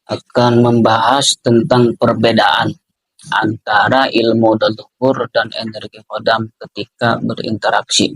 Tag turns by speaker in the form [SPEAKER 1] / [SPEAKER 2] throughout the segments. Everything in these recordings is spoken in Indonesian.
[SPEAKER 1] akan membahas tentang perbedaan antara ilmu leluhur dan energi khodam ketika berinteraksi.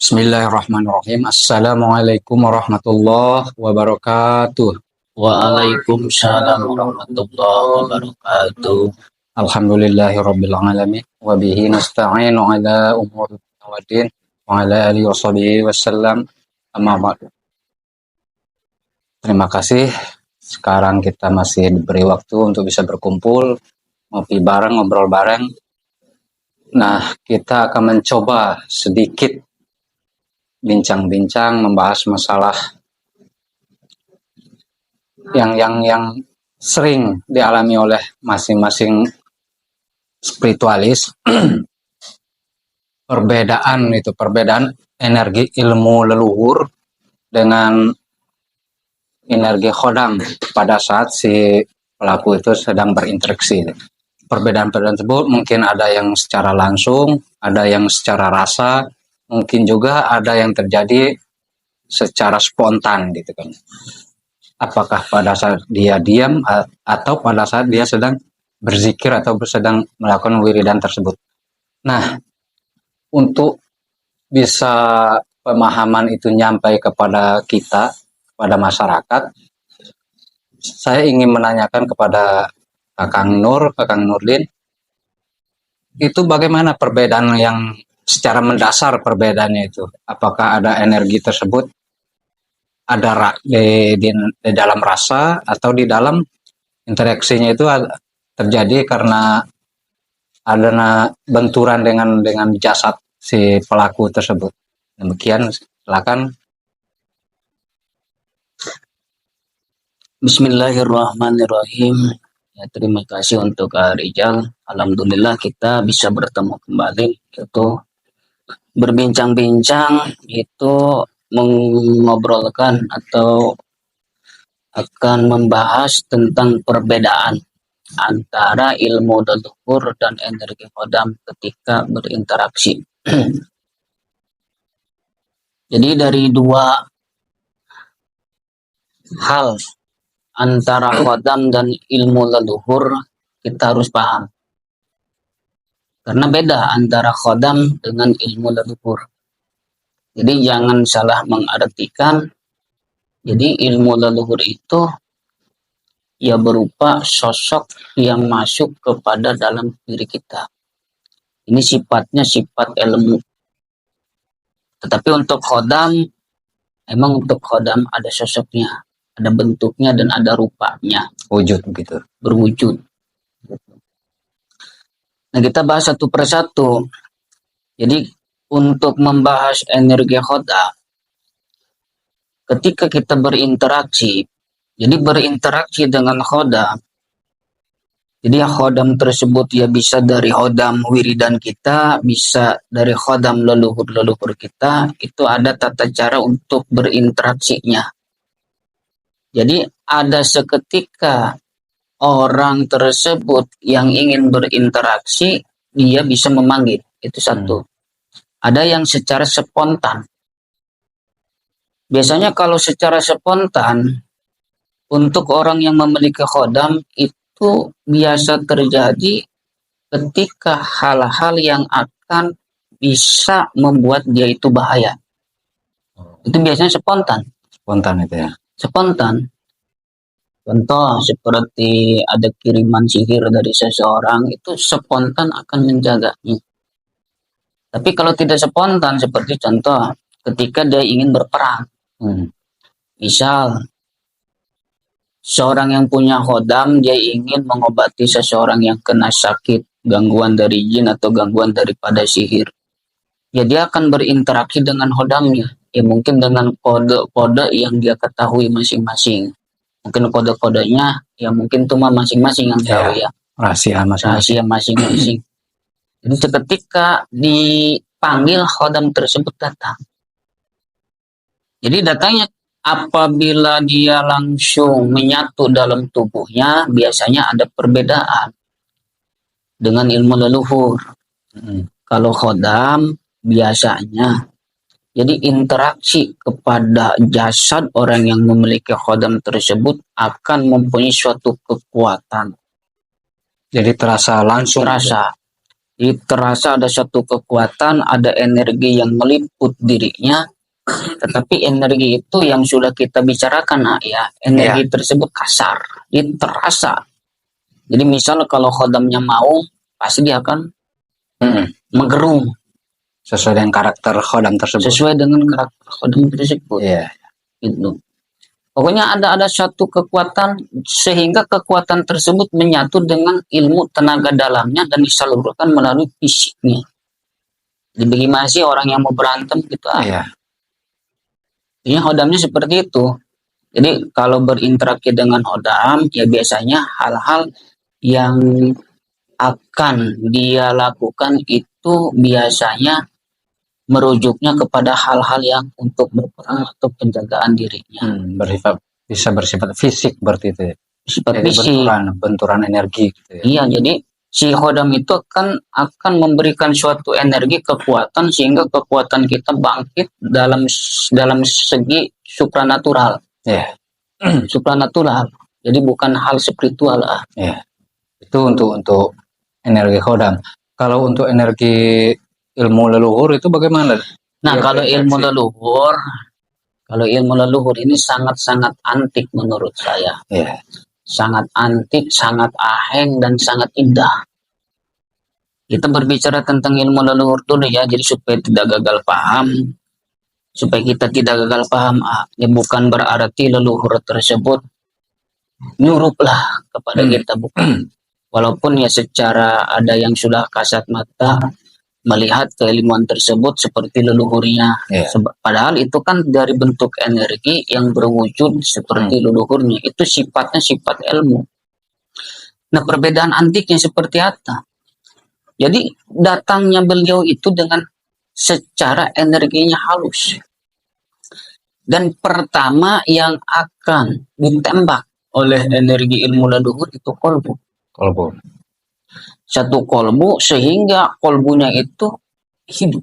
[SPEAKER 2] Bismillahirrahmanirrahim. Assalamualaikum warahmatullahi wabarakatuh.
[SPEAKER 1] Waalaikumsalam warahmatullahi wabarakatuh.
[SPEAKER 2] Alhamdulillahirabbil alamin wa bihi nasta'inu ala umuri waddin wa ala alihi washabihi wasallam. Amma ba'du. Terima kasih. Sekarang kita masih diberi waktu untuk bisa berkumpul, ngopi bareng, ngobrol bareng. Nah, kita akan mencoba sedikit bincang-bincang membahas masalah yang sering dialami oleh masing-masing spiritualis. perbedaan energi ilmu leluhur dengan energi khodam pada saat si pelaku itu sedang berinteraksi. Perbedaan-perbedaan tersebut mungkin ada yang secara langsung, ada yang secara rasa, mungkin juga ada yang terjadi secara spontan gitu kan. Apakah pada saat dia diam atau pada saat dia sedang berzikir atau sedang melakukan wiridan tersebut. Nah, untuk bisa pemahaman itu nyampai kepada kita, kepada masyarakat, saya ingin menanyakan kepada Kakang Nurdin, itu bagaimana perbedaan yang secara mendasar perbedaannya itu? Apakah ada energi tersebut ada di dalam rasa atau di dalam interaksinya itu terjadi karena ada benturan dengan jasad si pelaku tersebut? Demikian, silakan.
[SPEAKER 1] Bismillahirrahmanirrahim. Ya, terima kasih untuk Rijal. Alhamdulillah kita bisa bertemu kembali, itu berbincang-bincang, itu mengobrolkan atau akan membahas tentang perbedaan antara ilmu leluhur dan energi khodam ketika berinteraksi. Jadi dari dua hal antara khodam dan ilmu leluhur kita harus paham. Karena beda antara khodam dengan ilmu leluhur. Jadi jangan salah mengartikan. Jadi ilmu leluhur itu ya berupa sosok yang masuk kepada dalam diri kita. Ini sifatnya sifat ilmu. Tetapi untuk khodam, emang untuk khodam ada sosoknya, ada bentuknya dan ada rupanya.
[SPEAKER 2] Wujud begitu.
[SPEAKER 1] Berwujud. Nah, kita bahas satu persatu. Jadi untuk membahas energi khodam, ketika kita berinteraksi, jadi berinteraksi dengan khodam, jadi khodam tersebut ya bisa dari khodam wiridan kita, bisa dari khodam leluhur-leluhur kita, itu ada tata cara untuk berinteraksinya. Jadi ada seketika orang tersebut yang ingin berinteraksi, dia bisa memanggil, itu satu. Ada yang secara spontan. Biasanya kalau secara spontan, untuk orang yang memiliki khodam, itu biasa terjadi ketika hal-hal yang akan bisa membuat dia itu bahaya. Itu biasanya spontan.
[SPEAKER 2] Spontan itu ya?
[SPEAKER 1] Spontan. Contoh seperti ada kiriman sihir dari seseorang, itu spontan akan menjaganya. Tapi kalau tidak spontan, seperti contoh ketika dia ingin berperang. Misal seorang yang punya khodam, dia ingin mengobati seseorang yang kena sakit, gangguan dari jin atau gangguan daripada sihir. Ya dia akan berinteraksi dengan khodamnya. Ya mungkin dengan kode-kode yang dia ketahui masing-masing. Mungkin kode-kodenya, ya mungkin cuma masing-masing yang tahu ya.
[SPEAKER 2] Rahasia
[SPEAKER 1] masing-masing. Jadi ketika dipanggil, khodam tersebut datang. Jadi datangnya apabila dia langsung menyatu dalam tubuhnya, biasanya ada perbedaan dengan ilmu leluhur. Kalau khodam biasanya, jadi interaksi kepada jasad orang yang memiliki khodam tersebut akan mempunyai suatu kekuatan.
[SPEAKER 2] Jadi terasa langsung.
[SPEAKER 1] Jadi terasa ada suatu kekuatan, ada energi yang meliput dirinya. Tetapi energi itu yang sudah kita bicarakan, ya, energi tersebut kasar, jadi terasa. Jadi misal kalau khodamnya mau, pasti dia akan menggerung.
[SPEAKER 2] Sesuai dengan karakter khodam tersebut.
[SPEAKER 1] Sesuai dengan karakter khodam tersebut. Gitu. Pokoknya ada suatu kekuatan sehingga kekuatan tersebut menyatu dengan ilmu tenaga dalamnya dan disalurkan melalui fisiknya. Jadi bagaimana sih orang yang mau berantem gitu? Ini khodamnya seperti itu. Jadi kalau berinteraksi dengan khodam, ya biasanya hal-hal yang akan dia lakukan itu biasanya merujuknya kepada hal-hal yang untuk berperang atau penjagaan dirinya.
[SPEAKER 2] Bisa bersifat fisik berarti itu.
[SPEAKER 1] Sifat fisik.
[SPEAKER 2] Benturan energi gitu ya.
[SPEAKER 1] Iya, jadi si khodam itu akan memberikan suatu energi kekuatan sehingga kekuatan kita bangkit dalam segi supranatural. Supranatural. Jadi bukan hal spiritual lah.
[SPEAKER 2] Itu untuk energi khodam. Kalau untuk energi ilmu leluhur itu bagaimana?
[SPEAKER 1] Nah, kalau ilmu leluhur ini sangat-sangat antik menurut saya. Sangat antik, sangat aheng, dan sangat indah. Kita berbicara tentang ilmu leluhur dulu ya, jadi supaya tidak gagal paham. Supaya kita tidak gagal paham, ya bukan berarti leluhur tersebut nyuruplah kepada kita, bukan. Walaupun ya secara ada yang sudah kasat mata melihat keilmuan tersebut seperti leluhurnya. Padahal itu kan dari bentuk energi yang berwujud seperti leluhurnya. Itu sifatnya sifat ilmu. Nah, perbedaan antiknya seperti apa? Jadi datangnya beliau itu dengan secara energinya halus. Dan pertama yang akan ditembak oleh energi ilmu leluhur itu kolbu. Satu kolbu sehingga kolbunya itu hidup.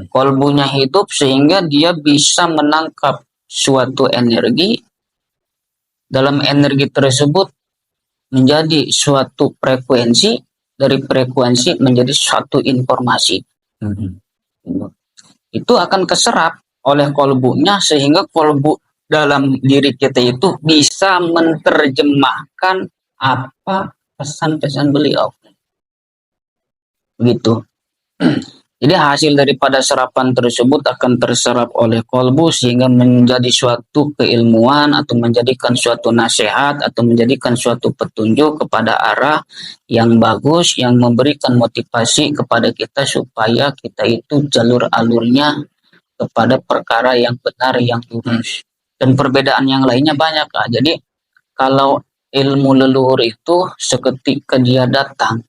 [SPEAKER 1] Kolbunya hidup sehingga dia bisa menangkap suatu energi. Dalam energi tersebut menjadi suatu frekuensi, dari frekuensi menjadi suatu informasi. Itu akan keserap oleh kolbunya sehingga kolbu dalam diri kita itu bisa menerjemahkan apa pesan-pesan beliau. Begitu. Jadi hasil daripada serapan tersebut akan terserap oleh kolbu sehingga menjadi suatu keilmuan atau menjadikan suatu nasihat atau menjadikan suatu petunjuk kepada arah yang bagus yang memberikan motivasi kepada kita supaya kita itu jalur alurnya kepada perkara yang benar, yang lurus. Dan perbedaan yang lainnya banyak, Kak. Jadi kalau ilmu leluhur itu seketika dia datang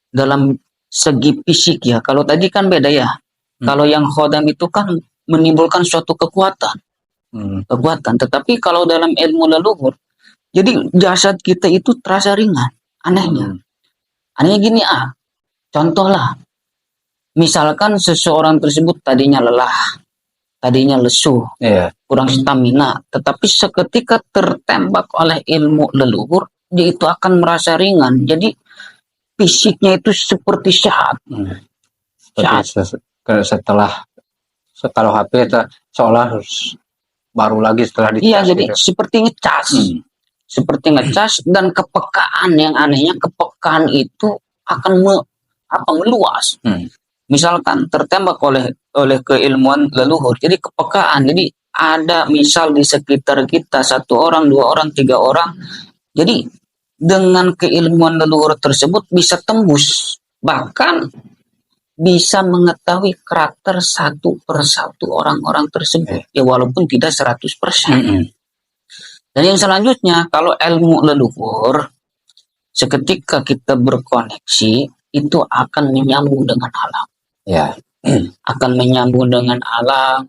[SPEAKER 1] dalam segi fisik ya. Kalau tadi kan beda ya. Kalau yang khodam itu kan menimbulkan suatu kekuatan. Tetapi kalau dalam ilmu leluhur, jadi jasad kita itu terasa ringan. Anehnya. Anehnya gini contohlah. Misalkan seseorang tersebut tadinya lelah, tadinya lesu, kurang stamina, tetapi seketika tertembak oleh ilmu leluhur, dia itu akan merasa ringan. Jadi fisiknya itu seperti sehat.
[SPEAKER 2] Setelah kalau HP seolah baru lagi setelah dicas.
[SPEAKER 1] Iya, jadi seperti ngecas. Seperti ngecas dan kepekaan, yang anehnya kepekaan itu akan meluas. Misalkan tertembak oleh keilmuan leluhur, jadi kepekaan. Jadi ada misal di sekitar kita 1 orang, 2 orang, 3 orang. Jadi dengan keilmuan leluhur tersebut bisa tembus, bahkan bisa mengetahui karakter satu persatu orang-orang tersebut, ya walaupun tidak 100%. Dan yang selanjutnya, kalau ilmu leluhur, seketika kita berkoneksi, itu akan menyambung dengan alam. Akan menyambung dengan alam,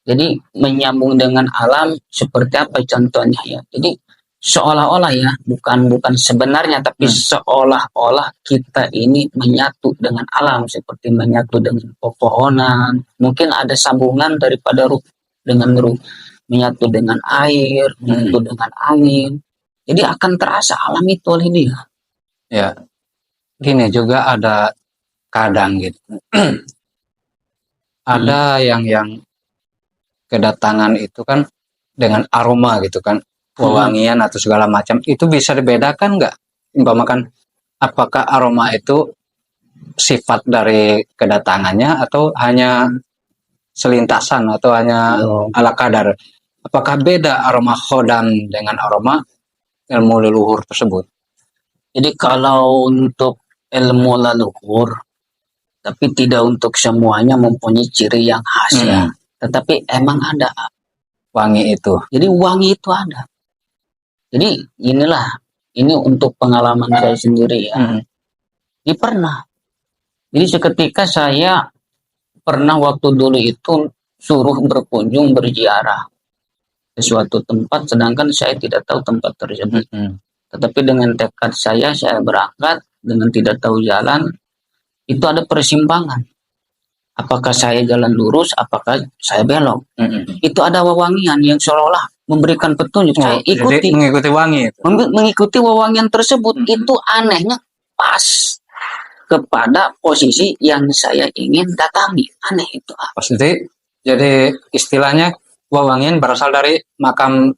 [SPEAKER 1] Jadi menyambung dengan alam seperti apa contohnya ya. Jadi seolah-olah ya, bukan sebenarnya, tapi seolah-olah kita ini menyatu dengan alam seperti menyatu dengan pepohonan. Mungkin ada sambungan daripada ruh dengan ruh, menyatu dengan air, menyatu dengan angin. Jadi akan terasa alam itu oleh dia.
[SPEAKER 2] Ya, gini juga ada kadang gitu. Ada yang kedatangan itu kan dengan aroma gitu kan, wewangian atau segala macam, itu bisa dibedakan nggak? Umpamakan apakah aroma itu sifat dari kedatangannya atau hanya selintasan atau hanya ala kadar? Apakah beda aroma khodam dengan aroma ilmu leluhur tersebut?
[SPEAKER 1] Jadi kalau untuk ilmu leluhur, tapi tidak untuk semuanya mempunyai ciri yang khas ya. Tetapi emang ada
[SPEAKER 2] wangi itu.
[SPEAKER 1] Jadi wangi itu ada. Jadi inilah, ini untuk pengalaman saya sendiri ya. Ini pernah. Jadi seketika saya pernah waktu dulu itu suruh berkunjung berziarah ke suatu tempat, sedangkan saya tidak tahu tempat tersebut. Tetapi dengan tekad saya berangkat dengan tidak tahu jalan. Itu ada persimpangan. Apakah saya jalan lurus, apakah saya belok? Itu ada wewangian yang seolah-olah memberikan petunjuk. Saya ikuti.
[SPEAKER 2] Jadi mengikuti wangi.
[SPEAKER 1] Mengikuti wewangian tersebut. Itu anehnya pas kepada posisi yang saya ingin datangi. Aneh itu.
[SPEAKER 2] Pasti. Jadi istilahnya wewangian berasal dari makam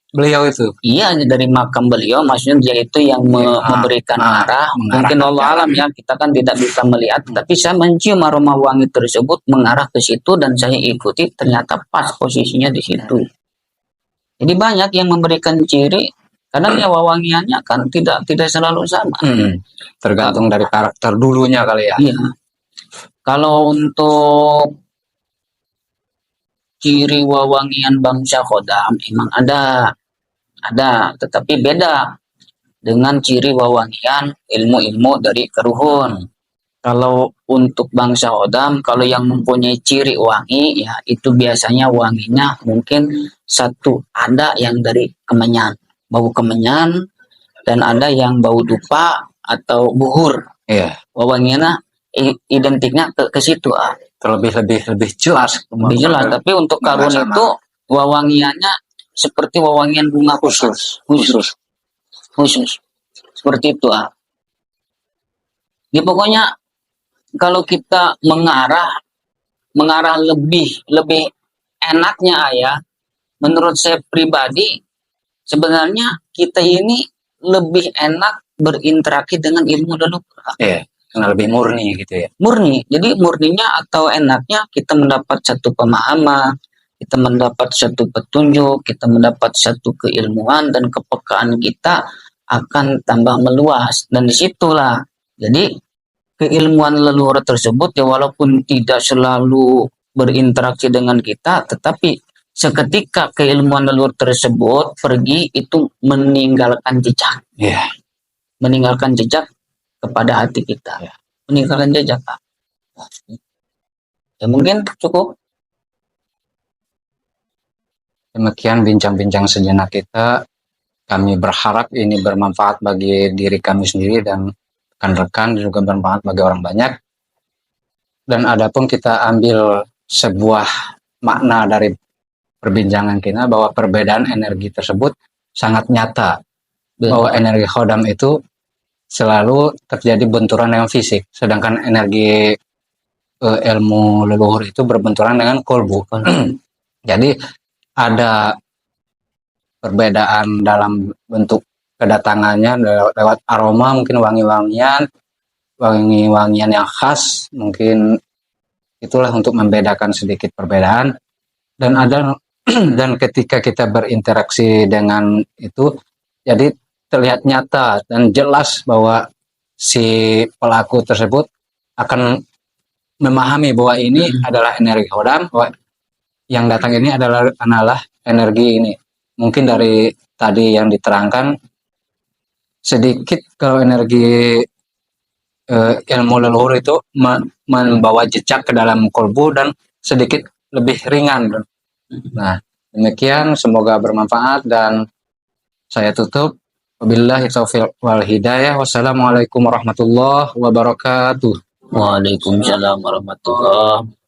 [SPEAKER 2] beliau itu.
[SPEAKER 1] Iya, dari makam beliau, maksudnya dia itu yang memberikan arah. Mungkin Allah alam ya, kita kan tidak bisa melihat, tapi saya mencium aroma wangi tersebut mengarah ke situ dan saya ikuti, ternyata pas posisinya di situ. Jadi banyak yang memberikan ciri, karena ya wewangiannya kan tidak selalu sama.
[SPEAKER 2] Tergantung dari karakter dulunya kali ya.
[SPEAKER 1] Iya. Kalau untuk ciri wewangian bangsa Khodam emang ada, tetapi beda dengan ciri wewangian ilmu-ilmu dari keruhun. Kalau untuk bangsa Khodam, kalau yang mempunyai ciri wangi ya itu biasanya wanginya mungkin satu ada yang dari kemenyan, bau kemenyan, dan ada yang bau dupa atau buhur.
[SPEAKER 2] Iya.
[SPEAKER 1] Wewangiannya identiknya ke situ.
[SPEAKER 2] Lebih jelas.
[SPEAKER 1] Lebih jelas. Tapi untuk karun itu wewangiannya seperti wewangian bunga khusus. Seperti itu. Ya pokoknya kalau kita mengarah lebih enaknya ya, menurut saya pribadi sebenarnya kita ini lebih enak berinteraksi dengan ilmu leluhur.
[SPEAKER 2] Iya. Karena lebih murni gitu ya.
[SPEAKER 1] Murni. Jadi murninya atau enaknya kita mendapat satu pemahaman, kita mendapat satu petunjuk, kita mendapat satu keilmuan dan kepekaan kita akan tambah meluas. Dan disitulah. Jadi keilmuan leluhur tersebut ya walaupun tidak selalu berinteraksi dengan kita, tetapi seketika keilmuan leluhur tersebut pergi itu meninggalkan jejak.
[SPEAKER 2] Iya.
[SPEAKER 1] Meninggalkan jejak kepada hati kita, meninggalkan jejak. Ya mungkin cukup.
[SPEAKER 2] Demikian bincang-bincang sejenak kita. Kami berharap ini bermanfaat bagi diri kami sendiri dan rekan-rekan, juga bermanfaat bagi orang banyak. Dan adapun kita ambil sebuah makna dari perbincangan kita bahwa perbedaan energi tersebut sangat nyata. Bahwa energi Khodam itu selalu terjadi benturan dengan fisik, sedangkan energi ilmu leluhur itu berbenturan dengan kolbu. Jadi ada perbedaan dalam bentuk kedatangannya lewat aroma, mungkin wangi-wangian yang khas, mungkin itulah untuk membedakan sedikit perbedaan. Dan ada dan ketika kita berinteraksi dengan itu, jadi terlihat nyata dan jelas bahwa si pelaku tersebut akan memahami bahwa ini adalah energi Khodam, bahwa yang datang ini adalah energi ini. Mungkin dari tadi yang diterangkan sedikit kalau energi ilmu leluhur itu membawa jejak ke dalam kolbu dan sedikit lebih ringan Nah, demikian semoga bermanfaat dan saya tutup. Wabillahi taufiq wal hidayah. Wassalamualaikum warahmatullahi wabarakatuh.
[SPEAKER 1] Waalaikumsalam warahmatullahi